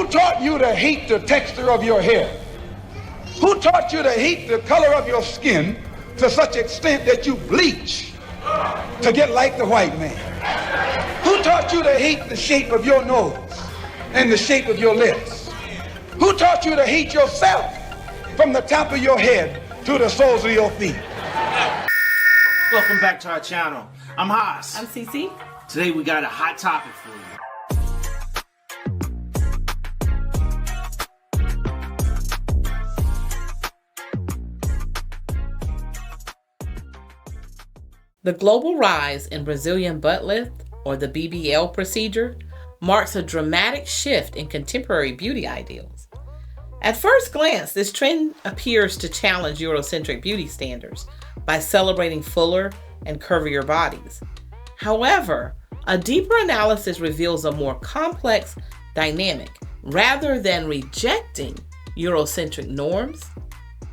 taught you to hate the texture of your hair? Who taught you to hate the color of your skin to such extent that you bleach to get like the white man? Who taught you to hate the shape of your nose and the shape of your lips? Who taught you to hate yourself from the top of your head to the soles of your feet? Welcome back to our channel. I'm Hass. I'm Cece. Today we got a hot topic for you. The global rise in Brazilian butt lift, or the BBL procedure, marks a dramatic shift in contemporary beauty ideals. At first glance, this trend appears to challenge Eurocentric beauty standards by celebrating fuller and curvier bodies. However, a deeper analysis reveals a more complex dynamic. Rather than rejecting Eurocentric norms,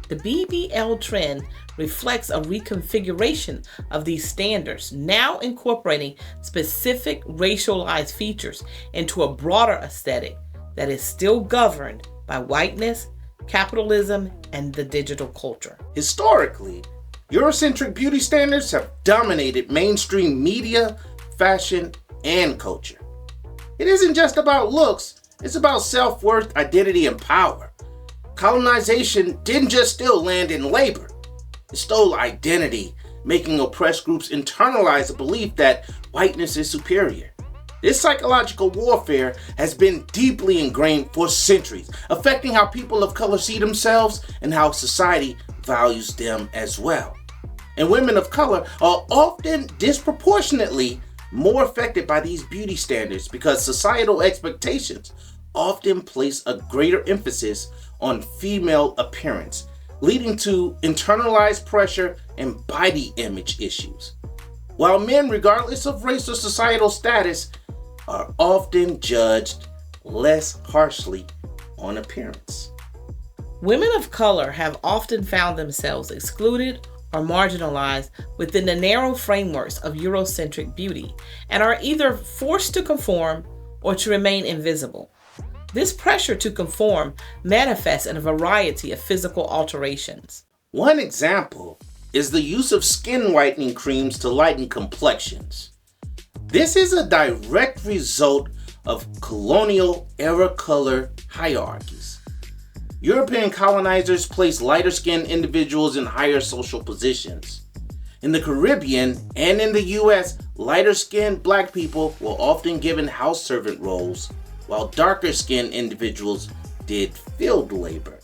the BBL trend reflects a reconfiguration of these standards, now incorporating specific racialized features into a broader aesthetic that is still governed by whiteness, capitalism, and the digital culture. Historically, Eurocentric beauty standards have dominated mainstream media, fashion, and culture. It isn't just about looks, it's about self-worth, identity, and power. Colonization didn't just steal land and labor. It stole identity, making oppressed groups internalize the belief that whiteness is superior. This psychological warfare has been deeply ingrained for centuries, affecting how people of color see themselves and how society values them as well. And women of color are often disproportionately more affected by these beauty standards because societal expectations often place a greater emphasis on female appearance, leading to internalized pressure and body image issues. While men, regardless of race or societal status, are often judged less harshly on appearance. Women of color have often found themselves excluded or marginalized within the narrow frameworks of Eurocentric beauty and are either forced to conform or to remain invisible. This pressure to conform manifests in a variety of physical alterations. One example is the use of skin whitening creams to lighten complexions. This is a direct result of colonial era color hierarchies. European colonizers placed lighter-skinned individuals in higher social positions. In the Caribbean and in the US, lighter-skinned black people were often given house servant roles, while darker-skinned individuals did field labor.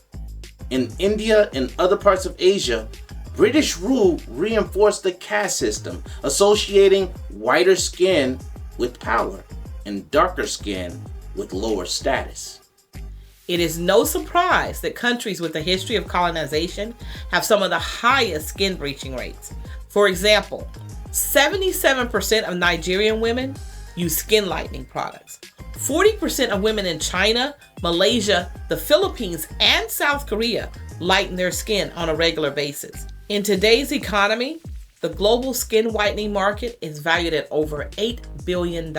In India and other parts of Asia, British rule reinforced the caste system, associating whiter skin with power and darker skin with lower status. It is no surprise that countries with a history of colonization have some of the highest skin bleaching rates. For example, 77% of Nigerian women use skin lightening products. 40% of women in China, Malaysia, the Philippines, and South Korea lighten their skin on a regular basis. In today's economy, the global skin whitening market is valued at over $8 billion.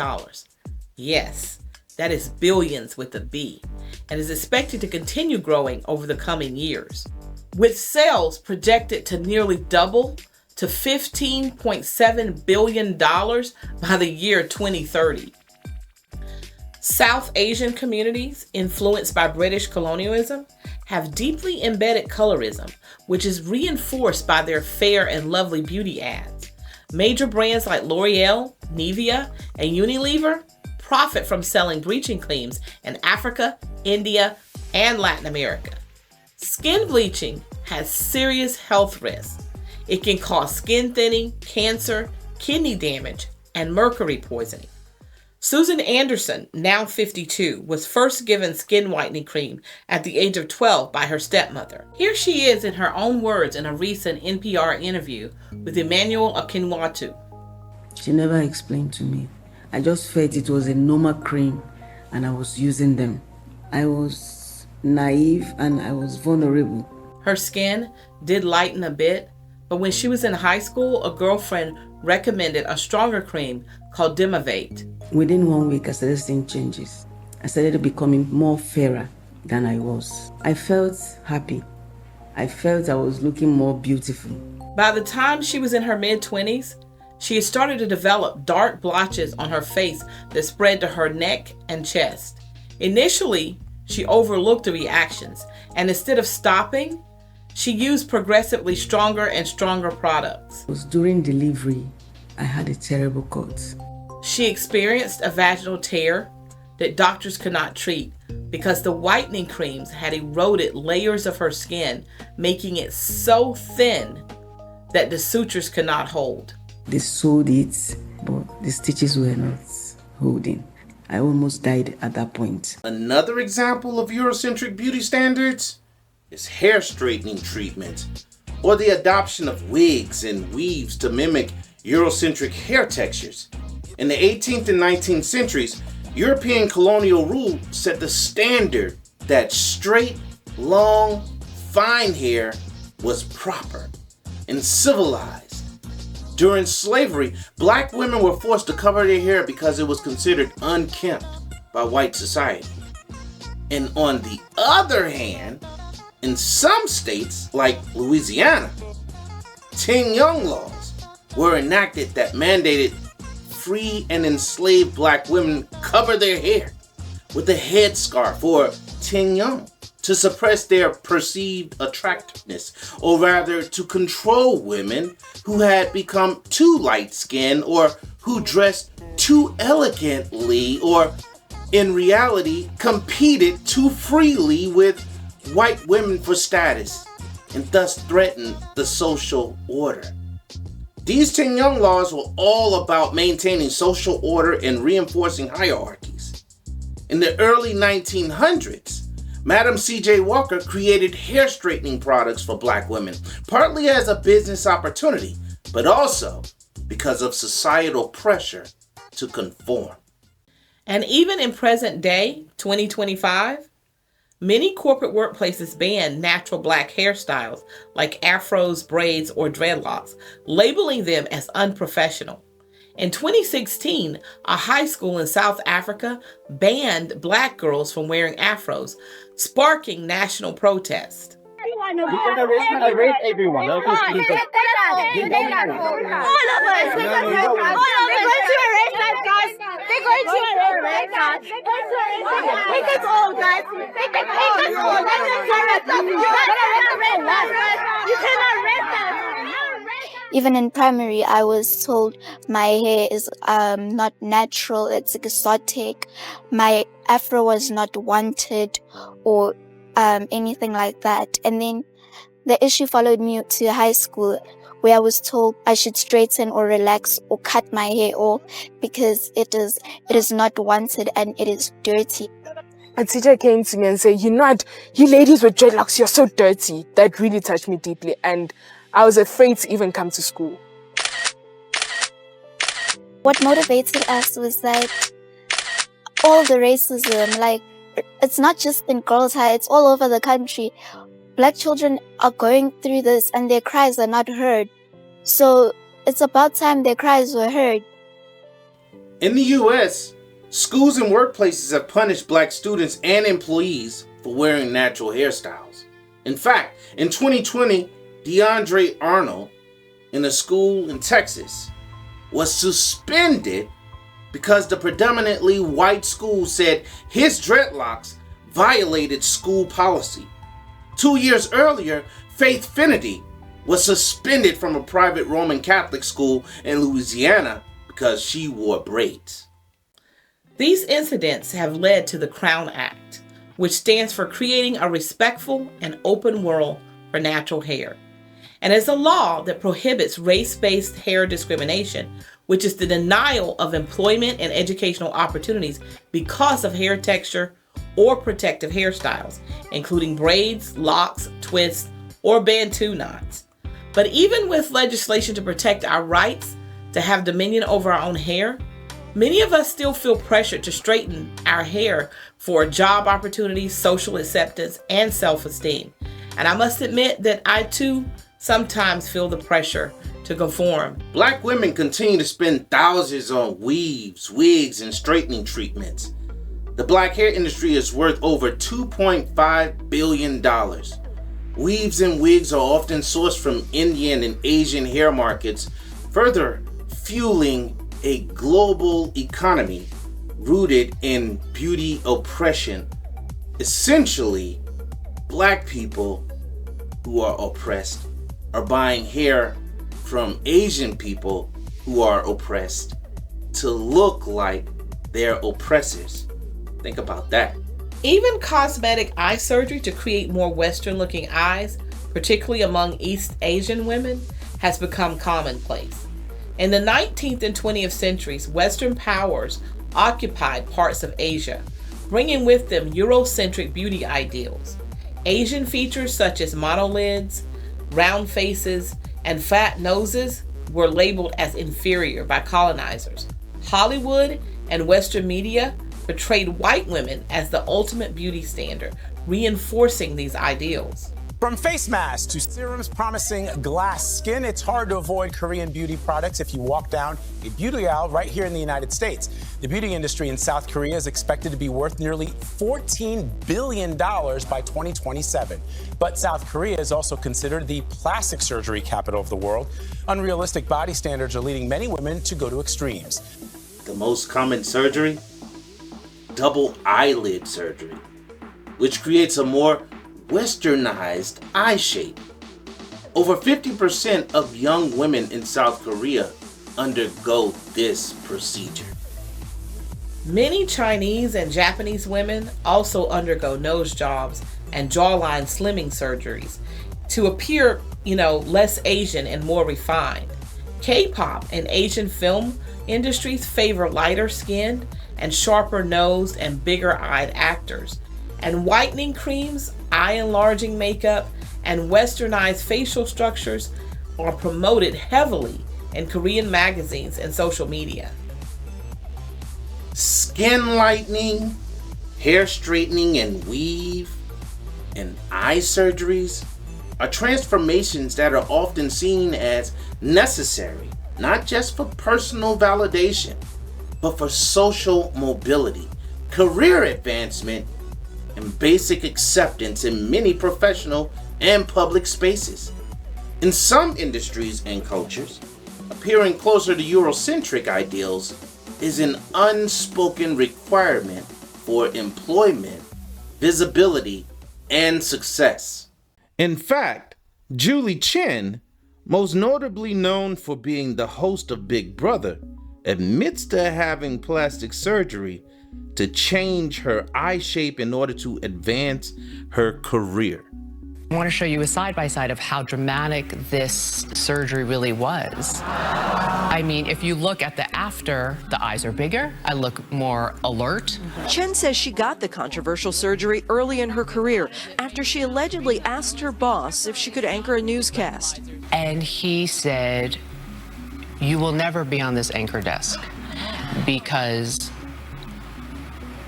Yes, that is billions with a B, and is expected to continue growing over the coming years, with sales projected to nearly double to $15.7 billion by the year 2030. South Asian communities influenced by British colonialism have deeply embedded colorism, which is reinforced by their fair and lovely beauty ads. Major brands like L'Oreal, Nivea, and Unilever profit from selling bleaching creams in Africa, India, and Latin America. Skin bleaching has serious health risks. It can cause skin thinning, cancer, kidney damage, and mercury poisoning. Susan Anderson, now 52, was first given skin whitening cream at the age of 12 by her stepmother. Here she is in her own words in a recent NPR interview with Emmanuel Akinwatu. She never explained to me. I just felt it was a normal cream and I was using them. I was naive and I was vulnerable. Her skin did lighten a bit, but when she was in high school, a girlfriend recommended a stronger cream called Demavate. Within 1 week, I started seeing changes. I started becoming more fairer than I was. I felt happy. I felt I was looking more beautiful. By the time she was in her mid-20s, she had started to develop dark blotches on her face that spread to her neck and chest. Initially, she overlooked the reactions, and instead of stopping, she used progressively stronger and stronger products. It was during delivery, I had a terrible cut. She experienced a vaginal tear that doctors could not treat because the whitening creams had eroded layers of her skin, making it so thin that the sutures could not hold. They sewed it, but the stitches were not holding. I almost died at that point. Another example of Eurocentric beauty standards is hair straightening treatment, or the adoption of wigs and weaves to mimic Eurocentric hair textures. In the 18th and 19th centuries, European colonial rule set the standard that straight, long, fine hair was proper and civilized. During slavery, black women were forced to cover their hair because it was considered unkempt by white society. And on the other hand, in some states, like Louisiana, Ting Young laws were enacted that mandated free and enslaved black women cover their hair with a headscarf or Ting Young to suppress their perceived attractiveness, or rather to control women who had become too light-skinned or who dressed too elegantly or in reality competed too freely with white women for status and thus threatened the social order. These Ting Young laws were all about maintaining social order and reinforcing hierarchies. In the early 1900s, Madam C.J. Walker created hair straightening products for black women, partly as a business opportunity, but also because of societal pressure to conform. And even in present day, 2025, many corporate workplaces ban natural black hairstyles like afros, braids, or dreadlocks, labeling them as unprofessional. In 2016, a high school in South Africa banned black girls from wearing afros, sparking national protest. We're gonna arrest everyone. All of us. We're going to arrest us, guys. They're going to arrest us. Take us all, guys. Take us all. You cannot arrest us. Even in primary, I was told my hair is not natural, it's exotic. My afro was not wanted or anything like that. And then the issue followed me to high school, where I was told I should straighten or relax or cut my hair off because it is not wanted and it is dirty. A teacher came to me and said, you ladies with dreadlocks, you're so dirty. That really touched me deeply, and I was afraid to even come to school. What motivated us was that all the racism, like, it's not just in Girls High, it's all over the country. Black children are going through this and their cries are not heard. So it's about time their cries were heard. In the US, schools and workplaces have punished black students and employees for wearing natural hairstyles. In fact, in 2020, DeAndre Arnold in a school in Texas was suspended because the predominantly white school said his dreadlocks violated school policy. 2 years earlier, Faith Finity was suspended from a private Roman Catholic school in Louisiana because she wore braids. These incidents have led to the Crown Act, which stands for Creating a Respectful and Open World for Natural Hair, and is a law that prohibits race-based hair discrimination, which is the denial of employment and educational opportunities because of hair texture or protective hairstyles, including braids, locks, twists, or Bantu knots. But even with legislation to protect our rights to have dominion over our own hair, many of us still feel pressured to straighten our hair for job opportunities, social acceptance, and self-esteem. And I must admit that I too sometimes feel the pressure to conform. Black women continue to spend thousands on weaves, wigs, and straightening treatments. The black hair industry is worth over $2.5 billion. Weaves and wigs are often sourced from Indian and Asian hair markets, further fueling a global economy rooted in beauty oppression. Essentially, black people who are oppressed are buying hair from Asian people who are oppressed to look like their oppressors. Think about that. Even cosmetic eye surgery to create more Western-looking eyes, particularly among East Asian women, has become commonplace. In the 19th and 20th centuries, Western powers occupied parts of Asia, bringing with them Eurocentric beauty ideals. Asian features such as monolids, round faces, and fat noses were labeled as inferior by colonizers. Hollywood and Western media portrayed white women as the ultimate beauty standard, reinforcing these ideals. From face masks to serums promising glass skin, it's hard to avoid Korean beauty products if you walk down a beauty aisle right here in the United States. The beauty industry in South Korea is expected to be worth nearly $14 billion by 2027. But South Korea is also considered the plastic surgery capital of the world. Unrealistic body standards are leading many women to go to extremes. The most common surgery? Double eyelid surgery, which creates a more westernized eye shape. Over 50% of young women in South Korea undergo this procedure. Many Chinese and Japanese women also undergo nose jobs and jawline slimming surgeries to appear, less Asian and more refined. K-pop and Asian film industries favor lighter skinned and sharper nosed and bigger eyed actors. And whitening creams, eye enlarging makeup, and westernized facial structures are promoted heavily in Korean magazines and social media. Skin lightening, hair straightening and weave, and eye surgeries are transformations that are often seen as necessary, not just for personal validation, but for social mobility, career advancement, and basic acceptance in many professional and public spaces. In some industries and cultures, appearing closer to Eurocentric ideals is an unspoken requirement for employment, visibility, and success. In fact, Julie Chen, most notably known for being the host of Big Brother, admits to having plastic surgery to change her eye shape in order to advance her career. I want to show you a side-by-side of how dramatic this surgery really was. I mean, if you look at the after, the eyes are bigger. I look more alert. Chen says she got the controversial surgery early in her career after she allegedly asked her boss if she could anchor a newscast. And he said, "You will never be on this anchor desk because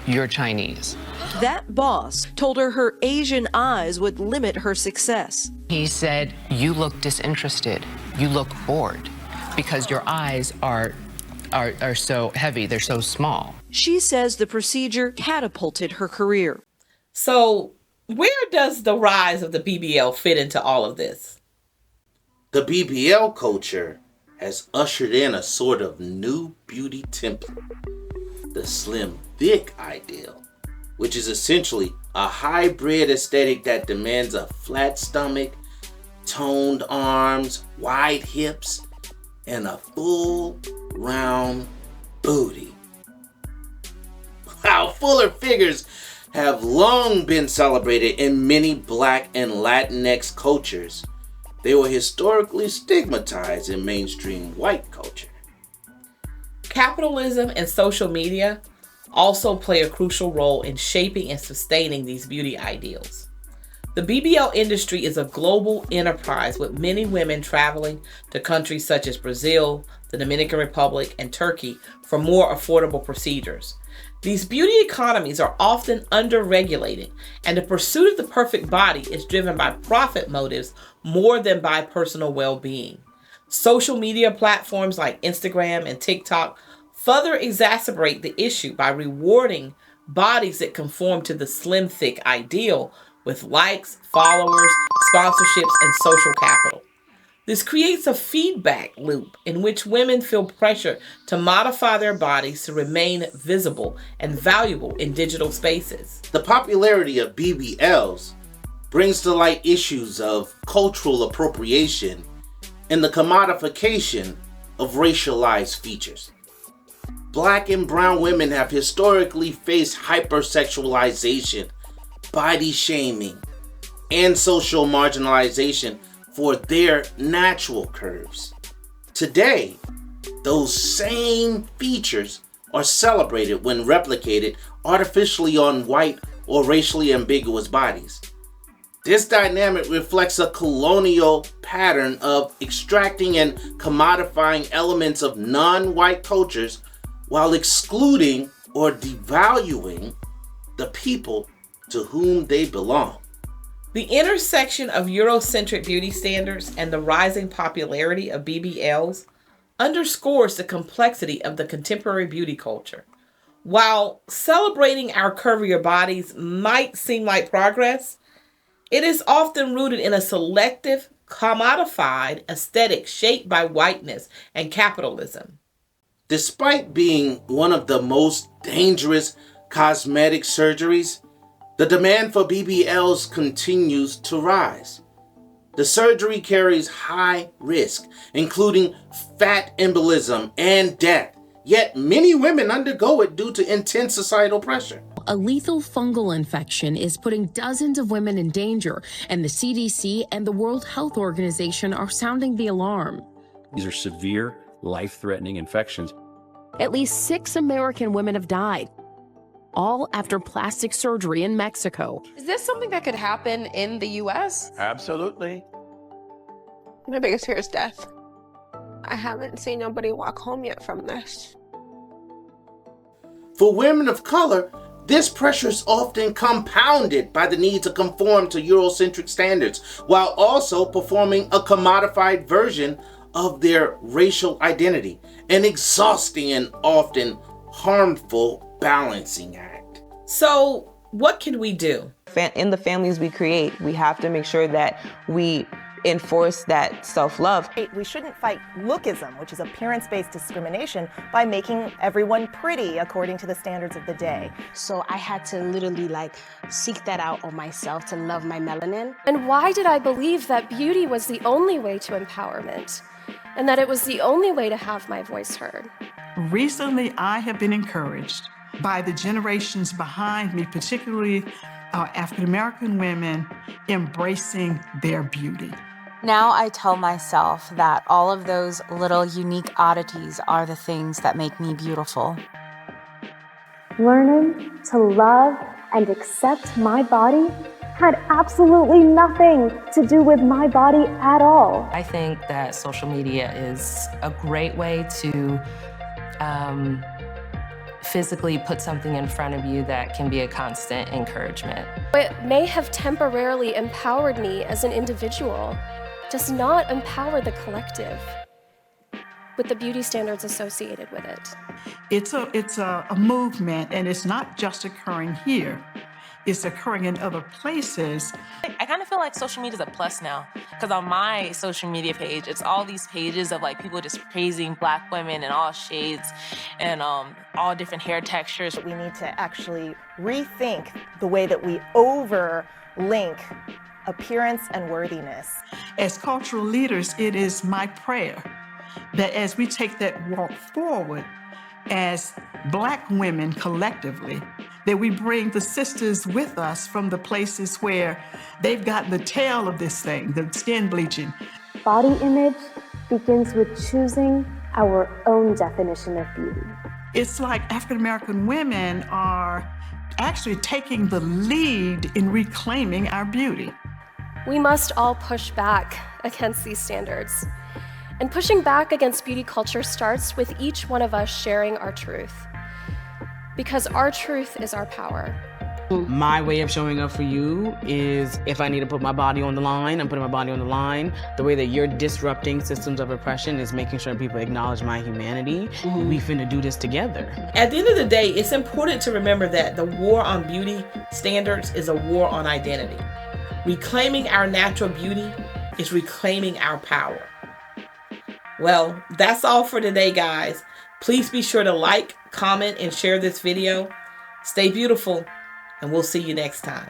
you're Chinese." That boss told her her Asian eyes would limit her success. He said, "You look disinterested. You look bored because your eyes are so heavy. They're so small." She says the procedure catapulted her career. So, where does the rise of the BBL fit into all of this? The BBL culture has ushered in a sort of new beauty template, the slim thick ideal, which is essentially a hybrid aesthetic that demands a flat stomach, toned arms, wide hips, and a full round booty. While fuller figures have long been celebrated in many Black and Latinx cultures, they were historically stigmatized in mainstream white culture. Capitalism and social media also play a crucial role in shaping and sustaining these beauty ideals. The BBL industry is a global enterprise with many women traveling to countries such as Brazil, the Dominican Republic, and Turkey for more affordable procedures. These beauty economies are often under-regulated, and the pursuit of the perfect body is driven by profit motives more than by personal well-being. Social media platforms like Instagram and TikTok further exacerbate the issue by rewarding bodies that conform to the slim, thick ideal with likes, followers, sponsorships, and social capital. This creates a feedback loop in which women feel pressure to modify their bodies to remain visible and valuable in digital spaces. The popularity of BBLs brings to light issues of cultural appropriation and the commodification of racialized features. Black and brown women have historically faced hypersexualization, body shaming, and social marginalization for their natural curves. Today, those same features are celebrated when replicated artificially on white or racially ambiguous bodies. This dynamic reflects a colonial pattern of extracting and commodifying elements of non-white cultures while excluding or devaluing the people to whom they belong. The intersection of Eurocentric beauty standards and the rising popularity of BBLs underscores the complexity of the contemporary beauty culture. While celebrating our curvier bodies might seem like progress, it is often rooted in a selective, commodified aesthetic shaped by whiteness and capitalism. Despite being one of the most dangerous cosmetic surgeries, the demand for BBLs continues to rise. The surgery carries high risk, including fat embolism and death, yet many women undergo it due to intense societal pressure. A lethal fungal infection is putting dozens of women in danger, and the CDC and the World Health Organization are sounding the alarm. These are severe, life-threatening infections. At least 6 American women have died, all after plastic surgery in Mexico. Is this something that could happen in the US? Absolutely. My biggest fear is death. I haven't seen nobody walk home yet from this. For women of color, this pressure is often compounded by the need to conform to Eurocentric standards, while also performing a commodified version of their racial identity, an exhausting and often harmful balancing act. So, what can we do? In the families we create, we have to make sure that we enforce that self-love. We shouldn't fight lookism, which is appearance-based discrimination, by making everyone pretty according to the standards of the day. So I had to literally seek that out on myself to love my melanin. And why did I believe that beauty was the only way to empowerment and that it was the only way to have my voice heard? Recently, I have been encouraged by the generations behind me, particularly African-American women, embracing their beauty. Now I tell myself that all of those little unique oddities are the things that make me beautiful. Learning to love and accept my body had absolutely nothing to do with my body at all. I think that social media is a great way to physically put something in front of you that can be a constant encouragement. It may have temporarily empowered me as an individual, does not empower the collective with the beauty standards associated with it. It's a movement, and it's not just occurring here. It's occurring in other places. I kind of feel like social media is a plus now, because on my social media page, it's all these pages of people just praising Black women in all shades and all different hair textures. We need to actually rethink the way that we overlink appearance and worthiness. As cultural leaders, it is my prayer that as we take that walk forward as Black women collectively, that we bring the sisters with us from the places where they've gotten the tail of this thing, the skin bleaching. Body image begins with choosing our own definition of beauty. It's like African-American women are actually taking the lead in reclaiming our beauty. We must all push back against these standards. And pushing back against beauty culture starts with each one of us sharing our truth. Because our truth is our power. My way of showing up for you is if I need to put my body on the line, I'm putting my body on the line. The way that you're disrupting systems of oppression is making sure people acknowledge my humanity. We finna do this together. At the end of the day, it's important to remember that the war on beauty standards is a war on identity. Reclaiming our natural beauty is reclaiming our power. Well, that's all for today, guys. Please be sure to like, comment, and share this video. Stay beautiful, and we'll see you next time.